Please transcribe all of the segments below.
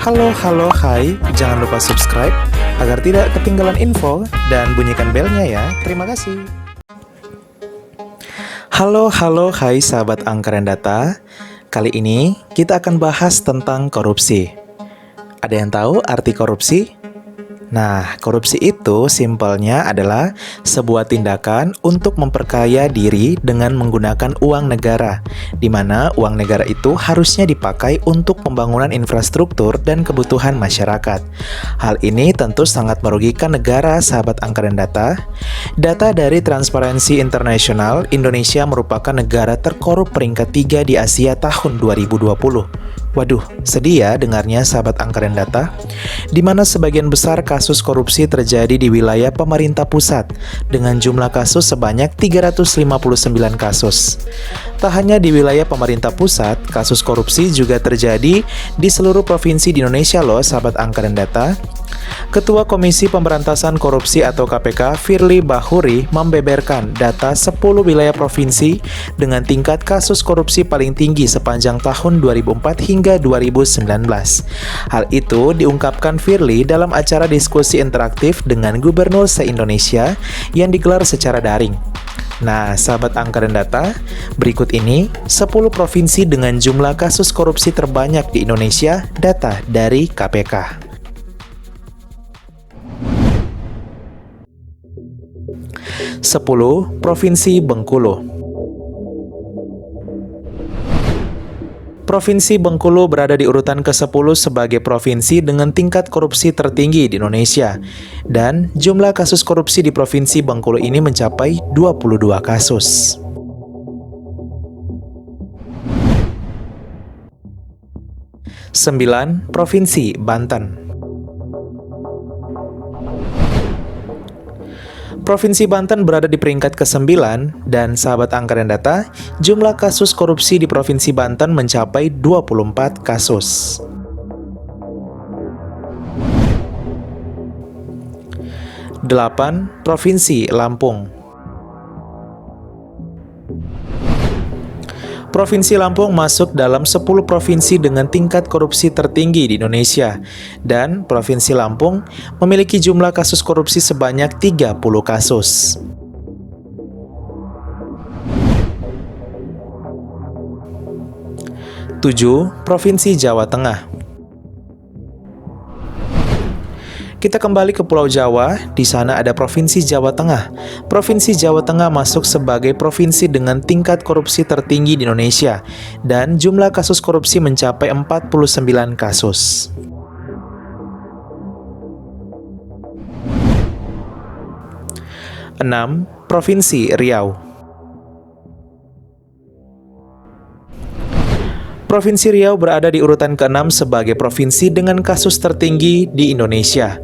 Hai, jangan lupa subscribe agar tidak ketinggalan info dan bunyikan belnya ya. Terima kasih. Hai sahabat angka dan data. Kali ini kita akan bahas tentang korupsi. Ada yang tahu arti korupsi? Nah, korupsi itu simpelnya adalah sebuah tindakan untuk memperkaya diri dengan menggunakan uang negara, di mana uang negara itu harusnya dipakai untuk pembangunan infrastruktur dan kebutuhan masyarakat. Hal ini tentu sangat merugikan negara, sahabat angka dan data. Data dari Transparency International, Indonesia merupakan negara terkorup peringkat 3 di Asia tahun 2020. Waduh, sedih ya dengarnya sahabat angka dan data, di mana sebagian besar kasus korupsi terjadi di wilayah pemerintah pusat dengan jumlah kasus sebanyak 359 kasus. Tak hanya di wilayah pemerintah pusat, kasus korupsi juga terjadi di seluruh provinsi di Indonesia loh sahabat angka dan data. Ketua Komisi Pemberantasan Korupsi atau KPK, Firly Bahuri, membeberkan data 10 wilayah provinsi dengan tingkat kasus korupsi paling tinggi sepanjang tahun 2004 hingga 2019. Hal itu diungkapkan Firly dalam acara diskusi interaktif dengan gubernur se-Indonesia yang digelar secara daring. Nah, sahabat angka dan data, berikut ini 10 provinsi dengan jumlah kasus korupsi terbanyak di Indonesia, data dari KPK. 10. Provinsi Bengkulu. Provinsi Bengkulu berada di urutan ke-10 sebagai provinsi dengan tingkat korupsi tertinggi di Indonesia. Dan jumlah kasus korupsi di Provinsi Bengkulu ini mencapai 22 kasus. 9. Provinsi Banten. Provinsi Banten berada di peringkat ke-9 dan sahabat angka dan data, jumlah kasus korupsi di Provinsi Banten mencapai 24 kasus. 8. Provinsi Lampung. Provinsi Lampung masuk dalam 10 provinsi dengan tingkat korupsi tertinggi di Indonesia. Dan Provinsi Lampung memiliki jumlah kasus korupsi sebanyak 30 kasus. 7. Provinsi Jawa Tengah. Kita kembali ke Pulau Jawa, di sana ada Provinsi Jawa Tengah. Provinsi Jawa Tengah masuk sebagai provinsi dengan tingkat korupsi tertinggi di Indonesia, dan jumlah kasus korupsi mencapai 49 kasus. 6. Provinsi Riau. Provinsi Riau berada di urutan ke-6 sebagai provinsi dengan kasus tertinggi di Indonesia.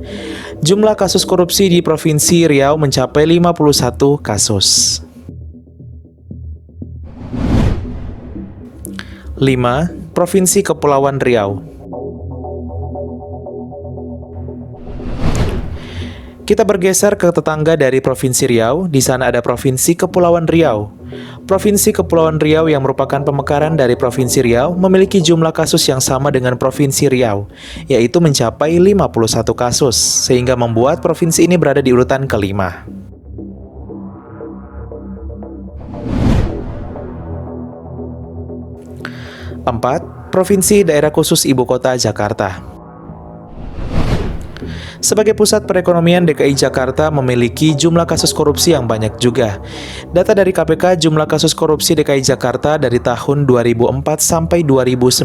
Jumlah kasus korupsi di Provinsi Riau mencapai 51 kasus. 5. Provinsi Kepulauan Riau. Kita bergeser ke tetangga dari Provinsi Riau, di sana ada Provinsi Kepulauan Riau. Provinsi Kepulauan Riau yang merupakan pemekaran dari Provinsi Riau memiliki jumlah kasus yang sama dengan Provinsi Riau, yaitu mencapai 51 kasus, sehingga membuat provinsi ini berada di urutan ke-5. 4. Provinsi Daerah Khusus Ibu Kota Jakarta. Sebagai pusat perekonomian, DKI Jakarta memiliki jumlah kasus korupsi yang banyak juga. Data dari KPK, jumlah kasus korupsi DKI Jakarta dari tahun 2004 sampai 2019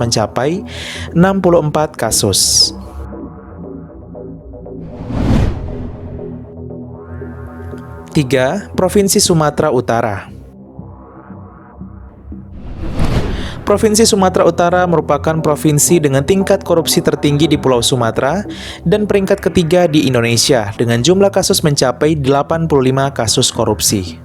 mencapai 64 kasus. 3. Provinsi Sumatera Utara. Provinsi Sumatera Utara merupakan provinsi dengan tingkat korupsi tertinggi di Pulau Sumatera dan peringkat ketiga di Indonesia dengan jumlah kasus mencapai 85 kasus korupsi.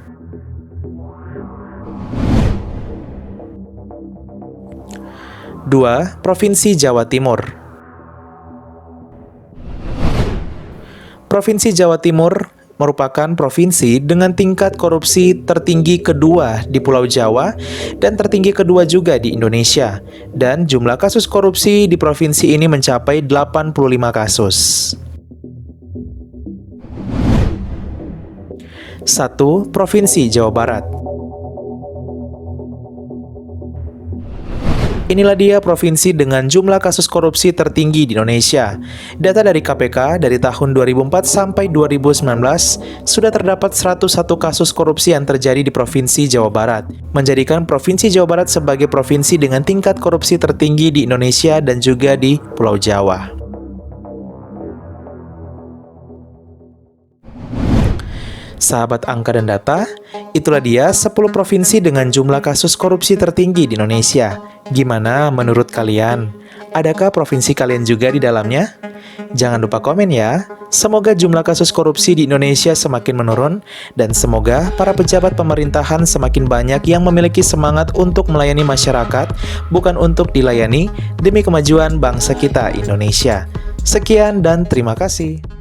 2. Provinsi Jawa Timur. Provinsi Jawa Timur merupakan provinsi dengan tingkat korupsi tertinggi kedua di Pulau Jawa dan tertinggi kedua juga di Indonesia. Dan jumlah kasus korupsi di provinsi ini mencapai 85 kasus. 1. Provinsi Jawa Barat. Inilah dia provinsi dengan jumlah kasus korupsi tertinggi di Indonesia. Data dari KPK dari tahun 2004 sampai 2019 sudah terdapat 101 kasus korupsi yang terjadi di Provinsi Jawa Barat, menjadikan Provinsi Jawa Barat sebagai provinsi dengan tingkat korupsi tertinggi di Indonesia dan juga di Pulau Jawa. Sahabat angka dan data, itulah dia 10 provinsi dengan jumlah kasus korupsi tertinggi di Indonesia. Gimana menurut kalian? Adakah provinsi kalian juga di dalamnya? Jangan lupa komen ya. Semoga jumlah kasus korupsi di Indonesia semakin menurun dan semoga para pejabat pemerintahan semakin banyak yang memiliki semangat untuk melayani masyarakat, bukan untuk dilayani, demi kemajuan bangsa kita Indonesia. Sekian dan terima kasih.